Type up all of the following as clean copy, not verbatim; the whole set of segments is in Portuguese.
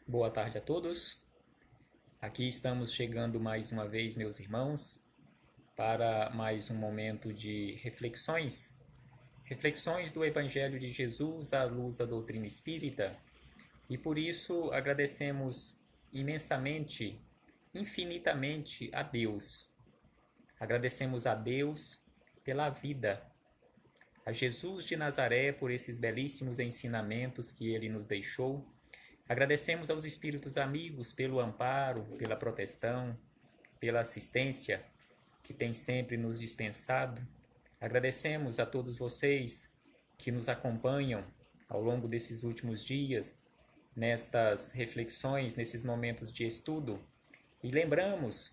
Boa tarde a todos. Aqui estamos chegando mais uma vez, meus irmãos, para mais um momento de reflexões. Reflexões do Evangelho de Jesus à luz da doutrina espírita. E por isso agradecemos imensamente, infinitamente a Deus. Agradecemos a Deus pela vida, a Jesus de Nazaré por esses belíssimos ensinamentos que ele nos deixou. Agradecemos aos espíritos amigos pelo amparo, pela proteção, pela assistência que tem sempre nos dispensado. Agradecemos a todos vocês que nos acompanham ao longo desses últimos dias, nestas reflexões, nesses momentos de estudo. E lembramos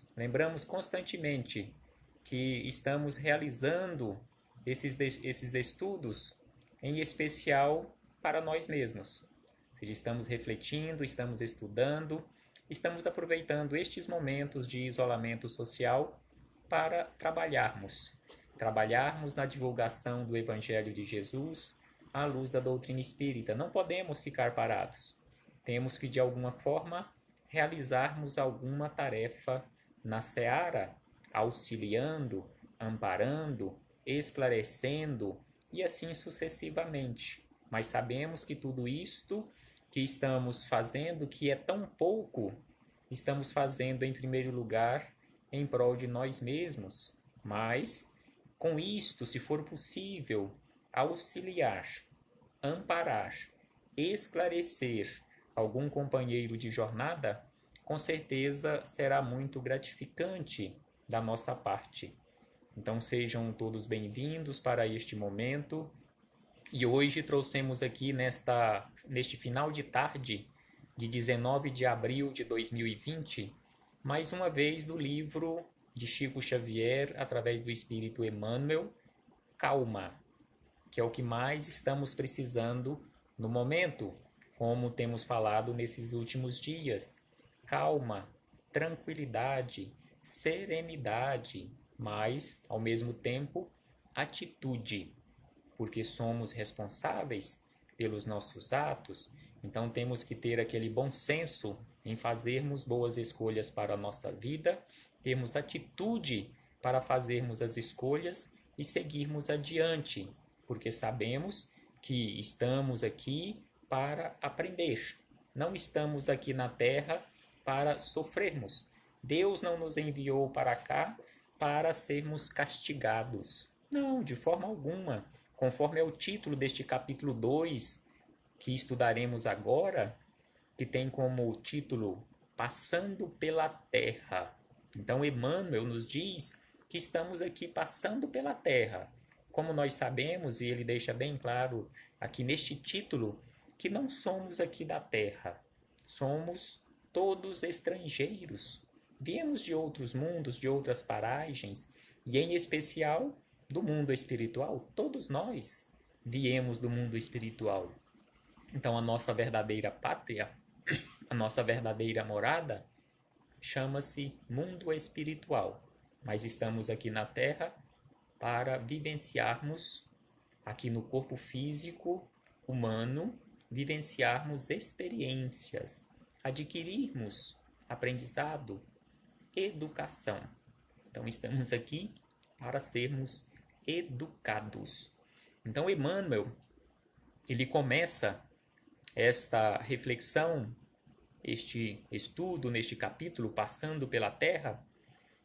constantemente que estamos realizando esses estudos, em especial para nós mesmos. Estamos refletindo, estamos estudando, estamos aproveitando estes momentos de isolamento social para trabalharmos na divulgação do Evangelho de Jesus à luz da doutrina espírita. Não podemos ficar parados. Temos que, de alguma forma, realizarmos alguma tarefa na seara, auxiliando, amparando, esclarecendo e assim sucessivamente. Mas sabemos que tudo isto que estamos fazendo, que é tão pouco, estamos fazendo em primeiro lugar em prol de nós mesmos. Mas, com isto, se for possível, auxiliar, amparar, esclarecer algum companheiro de jornada, com certeza será muito gratificante da nossa parte. Então sejam todos bem-vindos para este momento. E hoje trouxemos aqui neste final de tarde de 19 de abril de 2020, mais uma vez do livro de Chico Xavier, através do Espírito Emmanuel, Calma, que é o que mais estamos precisando no momento, como temos falado nesses últimos dias. Calma, tranquilidade, serenidade, mas, ao mesmo tempo, atitude, porque somos responsáveis pelos nossos atos, então temos que ter aquele bom senso em fazermos boas escolhas para a nossa vida, termos atitude para fazermos as escolhas e seguirmos adiante, porque sabemos que estamos aqui para aprender. Não estamos aqui na Terra para sofrermos. Deus não nos enviou para cá para sermos castigados. Não, de forma alguma. Conforme é o título deste capítulo 2, que estudaremos agora, que tem como título Passando pela Terra. Então, Emmanuel nos diz que estamos aqui passando pela Terra. Como nós sabemos, e ele deixa bem claro aqui neste título, que não somos aqui da Terra. Somos todos estrangeiros. Viemos de outros mundos, de outras paragens, e em especial do mundo espiritual. Todos nós viemos do mundo espiritual. Então, a nossa verdadeira pátria, a nossa verdadeira morada, chama-se mundo espiritual. Mas estamos aqui na Terra para vivenciarmos, aqui no corpo físico humano, vivenciarmos experiências, adquirirmos aprendizado, educação. Então, estamos aqui para sermos educados. Então, Emmanuel, ele começa esta reflexão, este estudo neste capítulo, Passando pela Terra,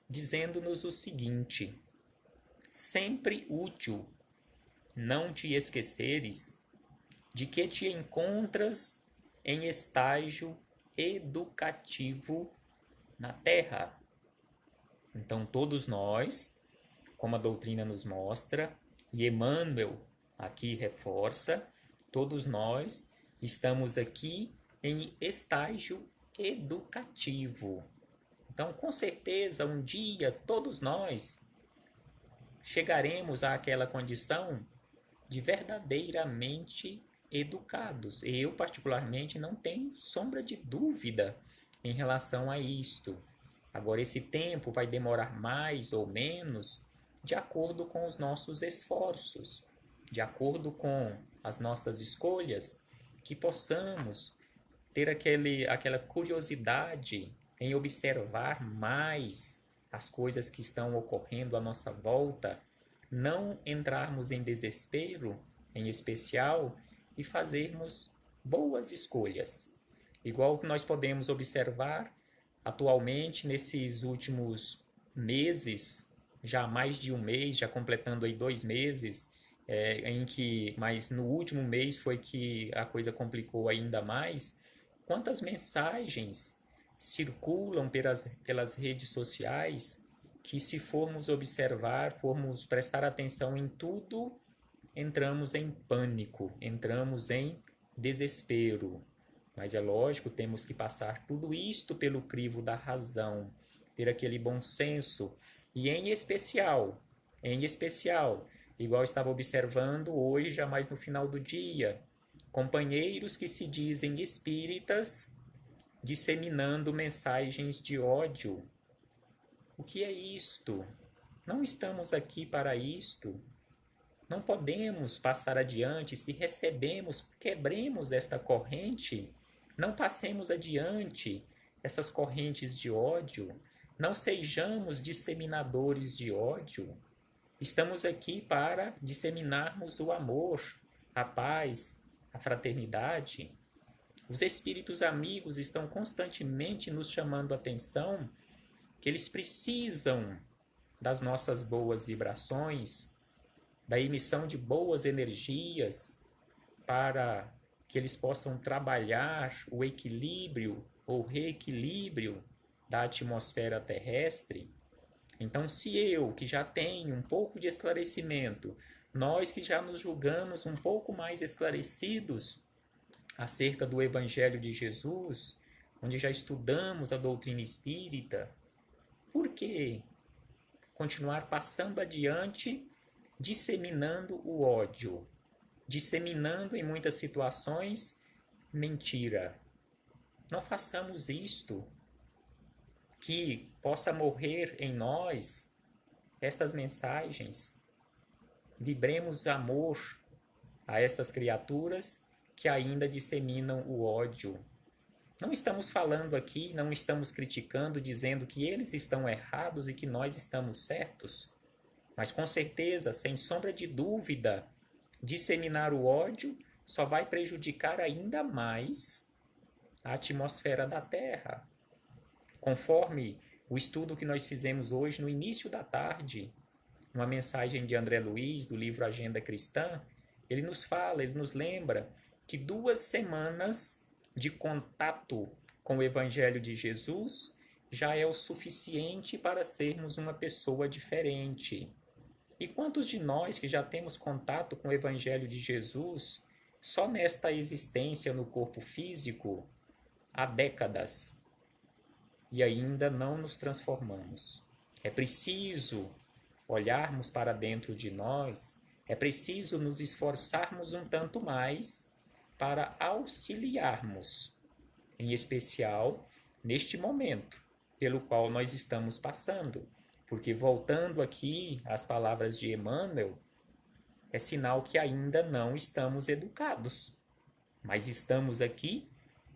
dizendo-nos o seguinte: sempre útil não te esqueceres de que te encontras em estágio educativo na Terra. Então, todos nós, como a doutrina nos mostra, e Emmanuel aqui reforça, todos nós estamos aqui em estágio educativo. Então, com certeza, um dia todos nós chegaremos àquela condição de verdadeiramente educados. Eu, particularmente, não tenho sombra de dúvida em relação a isto. Agora, esse tempo vai demorar mais ou menos de acordo com os nossos esforços, de acordo com as nossas escolhas, que possamos ter aquela curiosidade em observar mais as coisas que estão ocorrendo à nossa volta, não entrarmos em desespero, em especial, e fazermos boas escolhas. Igual que nós podemos observar atualmente nesses últimos meses, já há mais de um mês, já completando aí 2 meses, mas no último mês foi que a coisa complicou ainda mais. Quantas mensagens circulam pelas redes sociais que, se formos observar, formos prestar atenção em tudo, entramos em pânico, entramos em desespero. Mas é lógico, temos que passar tudo isto pelo crivo da razão, ter aquele bom senso, e em especial, igual eu estava observando hoje, já mais no final do dia, companheiros que se dizem espíritas disseminando mensagens de ódio. O que é isto? Não estamos aqui para isto. Não podemos passar adiante. Se recebemos, quebremos esta corrente. Não passemos adiante essas correntes de ódio. Não sejamos disseminadores de ódio. Estamos aqui para disseminarmos o amor, a paz, a fraternidade. Os espíritos amigos estão constantemente nos chamando a atenção que eles precisam das nossas boas vibrações, da emissão de boas energias, para que eles possam trabalhar o equilíbrio ou reequilíbrio da atmosfera terrestre. Então, se eu, que já tenho um pouco de esclarecimento, nós que já nos julgamos um pouco mais esclarecidos acerca do Evangelho de Jesus, onde já estudamos a doutrina espírita, por que continuar passando adiante, disseminando o ódio, disseminando em muitas situações mentira? Não façamos isto. Que possa morrer em nós estas mensagens. Vibremos amor a estas criaturas que ainda disseminam o ódio. Não estamos falando aqui, não estamos criticando, dizendo que eles estão errados e que nós estamos certos. Mas com certeza, sem sombra de dúvida, disseminar o ódio só vai prejudicar ainda mais a atmosfera da Terra. Conforme o estudo que nós fizemos hoje, no início da tarde, uma mensagem de André Luiz, do livro Agenda Cristã, ele nos fala, ele nos lembra que 2 semanas de contato com o Evangelho de Jesus já é o suficiente para sermos uma pessoa diferente. E quantos de nós que já temos contato com o Evangelho de Jesus, só nesta existência no corpo físico, há décadas, e ainda não nos transformamos? É preciso olharmos para dentro de nós, é preciso nos esforçarmos um tanto mais para auxiliarmos, em especial neste momento pelo qual nós estamos passando. Porque, voltando aqui às palavras de Emmanuel, é sinal que ainda não estamos educados, mas estamos aqui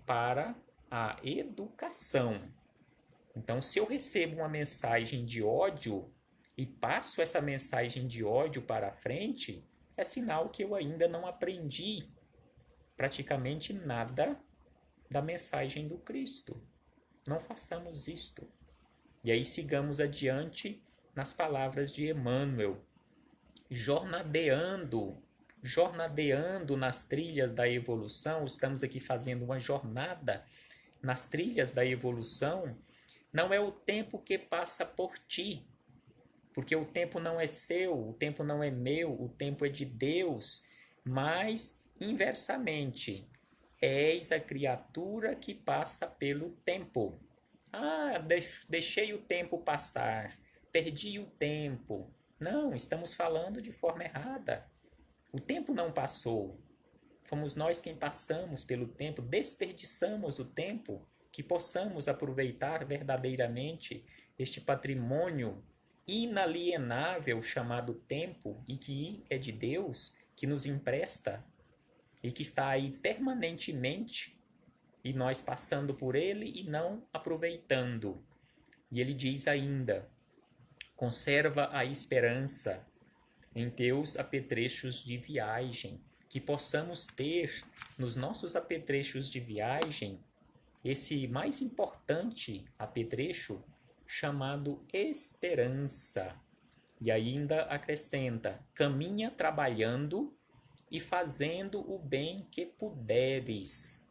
para a educação. Então, se eu recebo uma mensagem de ódio e passo essa mensagem de ódio para frente, é sinal que eu ainda não aprendi praticamente nada da mensagem do Cristo. Não façamos isto. E aí sigamos adiante nas palavras de Emmanuel, jornadeando nas trilhas da evolução. Estamos aqui fazendo uma jornada nas trilhas da evolução. Não é o tempo que passa por ti, porque o tempo não é seu, o tempo não é meu, o tempo é de Deus, mas inversamente, és a criatura que passa pelo tempo. Deixei o tempo passar, perdi o tempo. Não, estamos falando de forma errada. O tempo não passou. Fomos nós quem passamos pelo tempo, desperdiçamos o tempo, que possamos aproveitar verdadeiramente este patrimônio inalienável chamado tempo, e que é de Deus, que nos empresta e que está aí permanentemente e nós passando por ele e não aproveitando. E ele diz ainda: conserva a esperança em teus apetrechos de viagem, que possamos ter nos nossos apetrechos de viagem esse mais importante apetrecho chamado esperança. E ainda acrescenta: caminha trabalhando e fazendo o bem que puderes.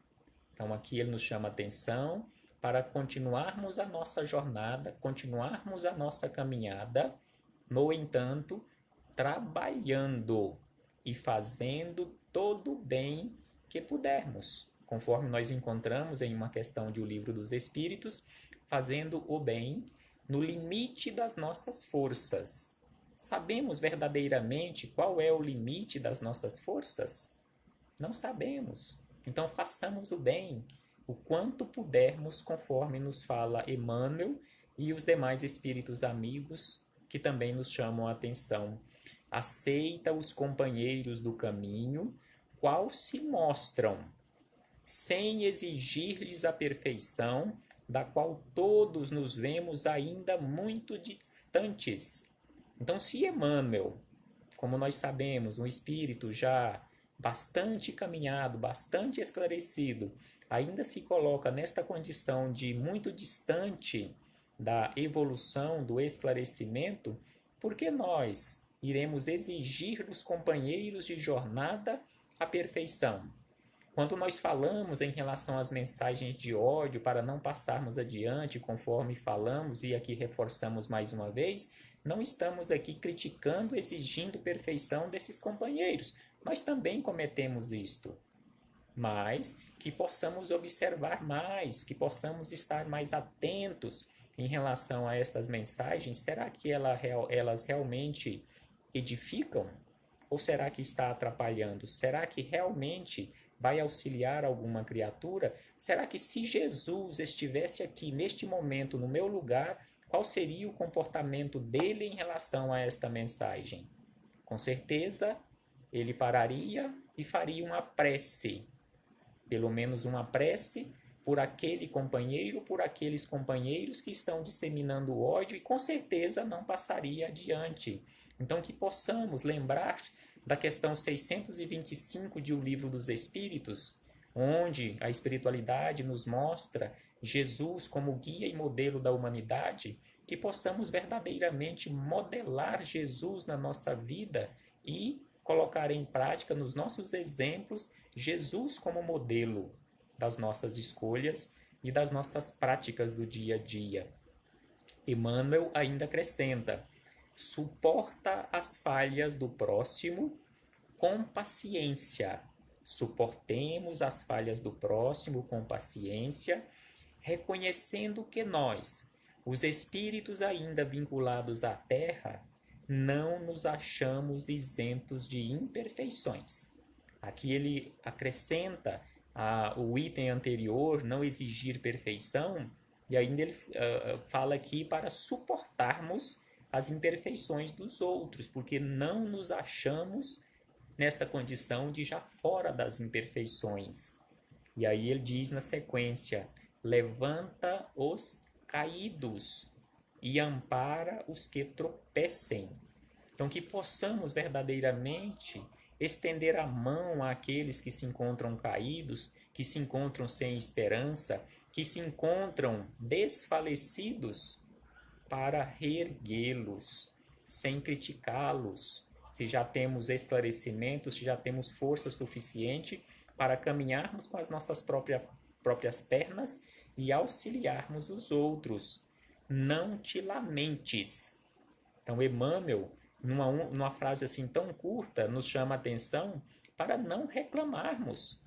Então aqui ele nos chama a atenção para continuarmos a nossa jornada, continuarmos a nossa caminhada, no entanto, trabalhando e fazendo todo o bem que pudermos, conforme nós encontramos em uma questão de O Livro dos Espíritos, fazendo o bem no limite das nossas forças. Sabemos verdadeiramente qual é o limite das nossas forças? Não sabemos. Então façamos o bem o quanto pudermos, conforme nos fala Emmanuel e os demais espíritos amigos que também nos chamam a atenção. Aceita os companheiros do caminho, qual se mostram, sem exigir-lhes a perfeição, da qual todos nos vemos ainda muito distantes. Então, se Emmanuel, como nós sabemos, um espírito já bastante caminhado, bastante esclarecido, ainda se coloca nesta condição de muito distante da evolução, do esclarecimento, por que nós iremos exigir dos companheiros de jornada a perfeição? Quando nós falamos em relação às mensagens de ódio para não passarmos adiante, conforme falamos e aqui reforçamos mais uma vez, não estamos aqui criticando, exigindo perfeição desses companheiros. Nós também cometemos isto. Mas que possamos observar mais, que possamos estar mais atentos em relação a estas mensagens. Será que elas realmente edificam? Ou será que está atrapalhando? Será que realmente vai auxiliar alguma criatura? Será que se Jesus estivesse aqui neste momento no meu lugar, qual seria o comportamento dele em relação a esta mensagem? Com certeza, ele pararia e faria uma prece, pelo menos uma prece por aquele companheiro, por aqueles companheiros que estão disseminando o ódio, e com certeza não passaria adiante. Então que possamos lembrar da questão 625 de O Livro dos Espíritos, onde a espiritualidade nos mostra Jesus como guia e modelo da humanidade, que possamos verdadeiramente modelar Jesus na nossa vida e colocar em prática nos nossos exemplos Jesus como modelo das nossas escolhas e das nossas práticas do dia a dia. Emmanuel ainda acrescenta: suporta as falhas do próximo com paciência. Suportemos as falhas do próximo com paciência, reconhecendo que nós, os espíritos ainda vinculados à Terra, não nos achamos isentos de imperfeições. Aqui ele acrescenta o item anterior, não exigir perfeição, e ainda ele fala aqui para suportarmos as imperfeições dos outros, porque não nos achamos nessa condição de já fora das imperfeições. E aí ele diz na sequência: levanta os caídos e ampara os que tropecem. Então que possamos verdadeiramente estender a mão àqueles que se encontram caídos, que se encontram sem esperança, que se encontram desfalecidos, para reerguê-los, sem criticá-los, se já temos esclarecimento, se já temos força suficiente para caminharmos com as nossas próprias pernas e auxiliarmos os outros. Não te lamentes. Então, Emmanuel, numa frase assim tão curta, nos chama a atenção para não reclamarmos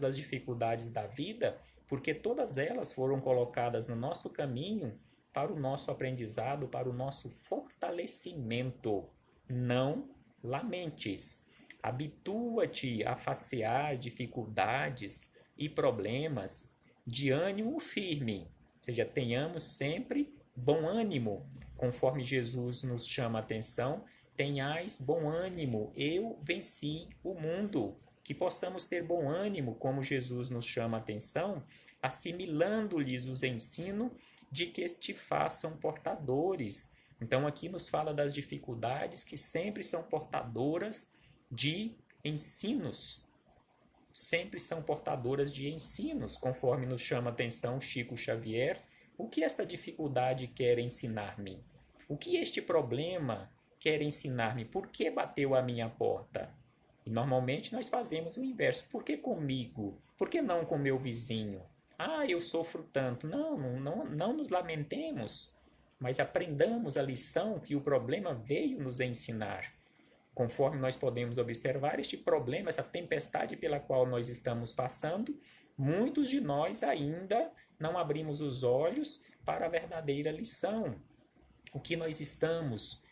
das dificuldades da vida, porque todas elas foram colocadas no nosso caminho para o nosso aprendizado, para o nosso fortalecimento. Não lamentes. Habitua-te a facear dificuldades e problemas de ânimo firme. Ou seja, tenhamos sempre bom ânimo, conforme Jesus nos chama a atenção: tenhais bom ânimo, eu venci o mundo. que possamos ter bom ânimo, como Jesus nos chama a atenção, assimilando-lhes os ensinos de que te façam portadores. Então aqui nos fala das dificuldades que sempre são portadoras de ensinos, sempre são portadoras de ensinos, conforme nos chama a atenção Chico Xavier. O que esta dificuldade quer ensinar-me? O que este problema quer ensinar-me? Por que bateu a minha porta? E normalmente nós fazemos o inverso. Por que comigo? Por que não com meu vizinho? Ah, eu sofro tanto. Não nos lamentemos, mas aprendamos a lição que o problema veio nos ensinar. Conforme nós podemos observar, este problema, essa tempestade pela qual nós estamos passando, muitos de nós ainda não abrimos os olhos para a verdadeira lição. O que estamos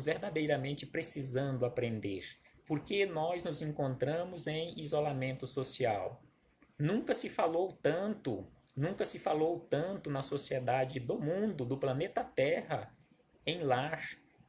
verdadeiramente precisando aprender. Por que nós nos encontramos em isolamento social? Nunca se falou tanto na sociedade do mundo, do planeta Terra, em lar,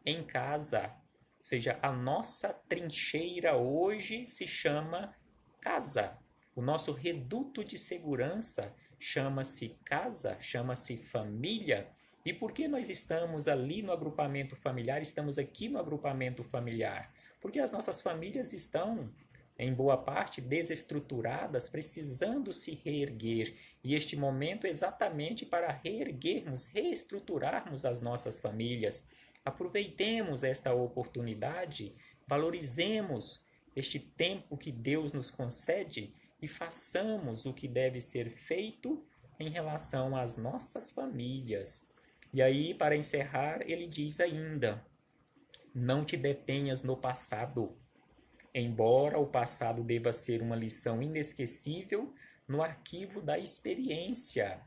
em casa. Ou seja, a nossa trincheira hoje se chama casa. O nosso reduto de segurança chama-se casa, chama-se família. E por que nós estamos ali no agrupamento familiar, estamos aqui no agrupamento familiar? Porque as nossas famílias estão, em boa parte, desestruturadas, precisando se reerguer. E este momento é exatamente para reerguermos, reestruturarmos as nossas famílias. Aproveitemos esta oportunidade, valorizemos este tempo que Deus nos concede e façamos o que deve ser feito em relação às nossas famílias. E aí, para encerrar, ele diz ainda: não te detenhas no passado. Embora o passado deva ser uma lição inesquecível no arquivo da experiência,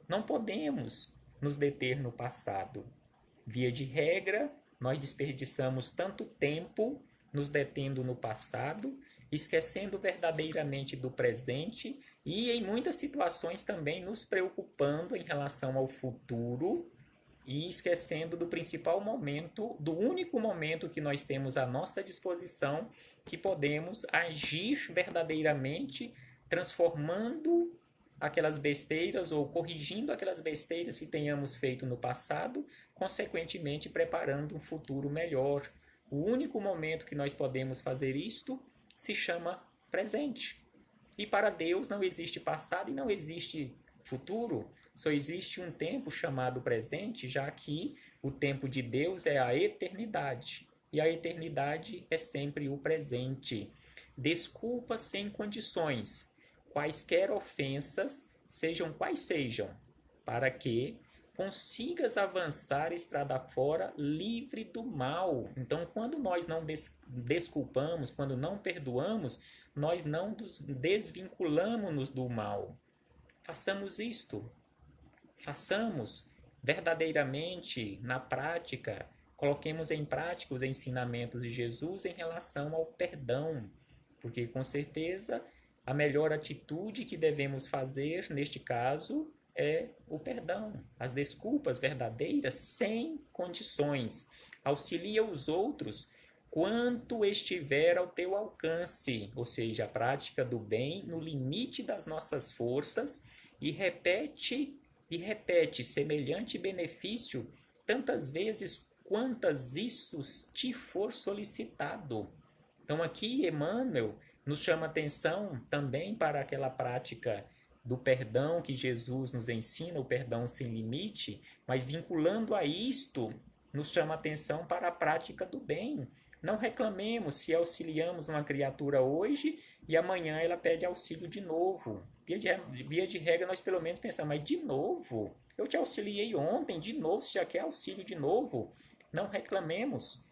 não podemos nos deter no passado. Via de regra, nós desperdiçamos tanto tempo nos detendo no passado, esquecendo verdadeiramente do presente e, em muitas situações, também nos preocupando em relação ao futuro e esquecendo do principal momento, do único momento que nós temos à nossa disposição, que podemos agir verdadeiramente, transformando aquelas besteiras ou corrigindo aquelas besteiras que tenhamos feito no passado, consequentemente preparando um futuro melhor. O único momento que nós podemos fazer isto se chama presente. E para Deus não existe passado e não existe futuro, só existe um tempo chamado presente, já que o tempo de Deus é a eternidade. E a eternidade é sempre o presente. Desculpa sem condições, quaisquer ofensas, sejam quais sejam, para que consigas avançar estrada fora livre do mal. Então, quando nós não desculpamos, quando não perdoamos, nós não nos desvinculamos do mal. Façamos isto. Façamos verdadeiramente na prática, coloquemos em prática os ensinamentos de Jesus em relação ao perdão, porque com certeza a melhor atitude que devemos fazer neste caso é o perdão, as desculpas verdadeiras sem condições. Auxilia os outros quanto estiver ao teu alcance, ou seja, a prática do bem no limite das nossas forças e repete semelhante benefício tantas vezes quantas isso te for solicitado. Então aqui Emmanuel nos chama atenção também para aquela prática do perdão que Jesus nos ensina, o perdão sem limite, mas vinculando a isto, nos chama atenção para a prática do bem. Não reclamemos se auxiliamos uma criatura hoje e amanhã ela pede auxílio de novo. Via de regra, nós pelo menos pensamos, mas de novo? Eu te auxiliei ontem, de novo, você já quer auxílio de novo? Não reclamemos.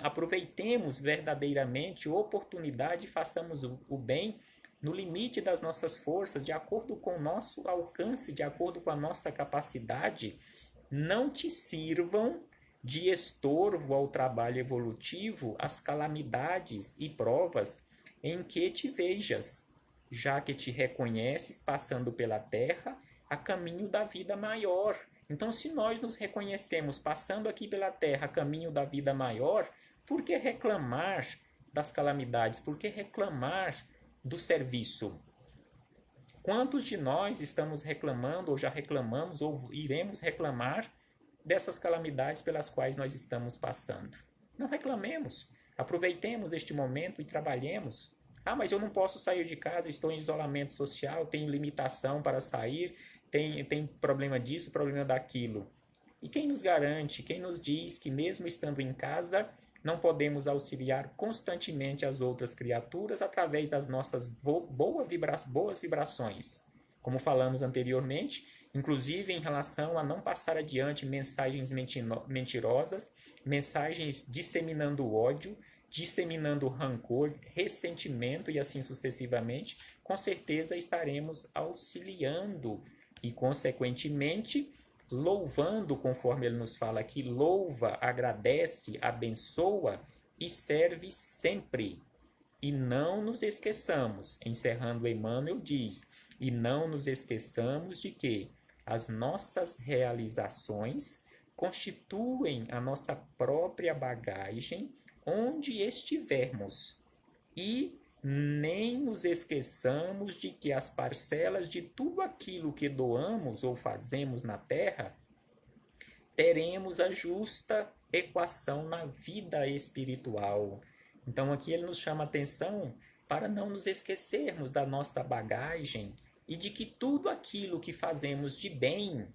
Aproveitemos verdadeiramente a oportunidade e façamos o bem no limite das nossas forças, de acordo com o nosso alcance, de acordo com a nossa capacidade. Não te sirvam de estorvo ao trabalho evolutivo as calamidades e provas em que te vejas, já que te reconheces passando pela terra a caminho da vida maior. Então, se nós nos reconhecemos passando aqui pela terra a caminho da vida maior, por que reclamar das calamidades? Por que reclamar do serviço? Quantos de nós estamos reclamando, ou já reclamamos, ou iremos reclamar dessas calamidades pelas quais nós estamos passando? Não reclamemos. Aproveitemos este momento e trabalhemos. Ah, mas eu não posso sair de casa, estou em isolamento social, tenho limitação para sair, tem problema disso, problema daquilo. E quem nos garante, quem nos diz que mesmo estando em casa, não podemos auxiliar constantemente as outras criaturas através das nossas boas vibrações? Como falamos anteriormente, inclusive em relação a não passar adiante mensagens mentirosas, mensagens disseminando ódio, disseminando rancor, ressentimento e assim sucessivamente, com certeza estaremos auxiliando e, consequentemente, louvando, conforme ele nos fala aqui, louva, agradece, abençoa e serve sempre. E não nos esqueçamos, encerrando Emmanuel diz, e não nos esqueçamos de que as nossas realizações constituem a nossa própria bagagem onde estivermos. E nem nos esqueçamos de que as parcelas de tudo aquilo que doamos ou fazemos na Terra, teremos a justa equação na vida espiritual. Então aqui ele nos chama a atenção para não nos esquecermos da nossa bagagem e de que tudo aquilo que fazemos de bem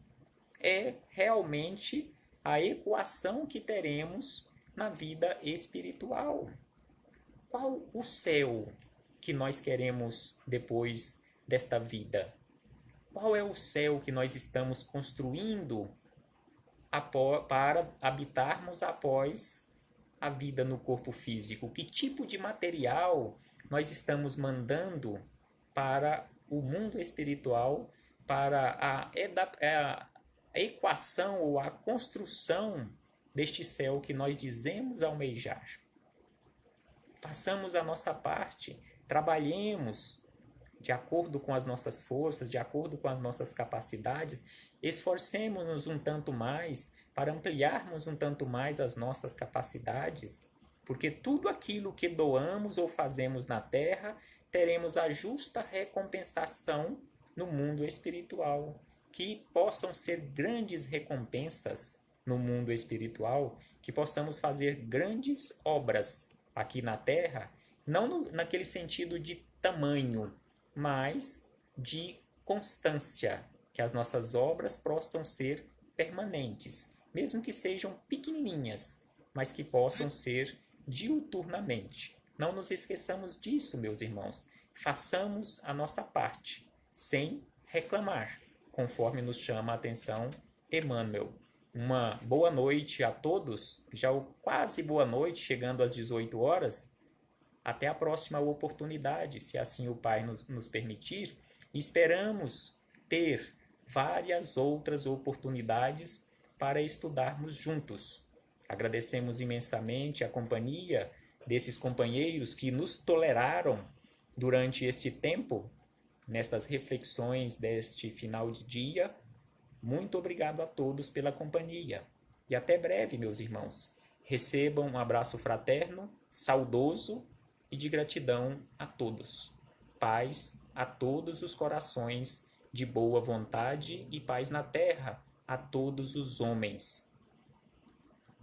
é realmente a equação que teremos na vida espiritual. Qual o céu que nós queremos depois desta vida? Qual é o céu que nós estamos construindo para habitarmos após a vida no corpo físico? Que tipo de material nós estamos mandando para o mundo espiritual, para a equação ou a construção deste céu que nós dizemos almejar? Façamos a nossa parte, trabalhemos de acordo com as nossas forças, de acordo com as nossas capacidades, esforcemos-nos um tanto mais para ampliarmos um tanto mais as nossas capacidades, porque tudo aquilo que doamos ou fazemos na Terra, teremos a justa recompensação no mundo espiritual. Que possam ser grandes recompensas no mundo espiritual, que possamos fazer grandes obras aqui na Terra, não naquele sentido de tamanho, mas de constância, que as nossas obras possam ser permanentes, mesmo que sejam pequenininhas, mas que possam ser diuturnamente. Não nos esqueçamos disso, meus irmãos. Façamos a nossa parte, sem reclamar, conforme nos chama a atenção Emmanuel. Uma boa noite a todos, já quase boa noite, chegando às 18 horas. Até a próxima oportunidade, se assim o Pai nos permitir. Esperamos ter várias outras oportunidades para estudarmos juntos. Agradecemos imensamente a companhia desses companheiros que nos toleraram durante este tempo, nestas reflexões deste final de dia. Muito obrigado a todos pela companhia. E até breve, meus irmãos. Recebam um abraço fraterno, saudoso e de gratidão a todos. Paz a todos os corações de boa vontade e paz na terra a todos os homens.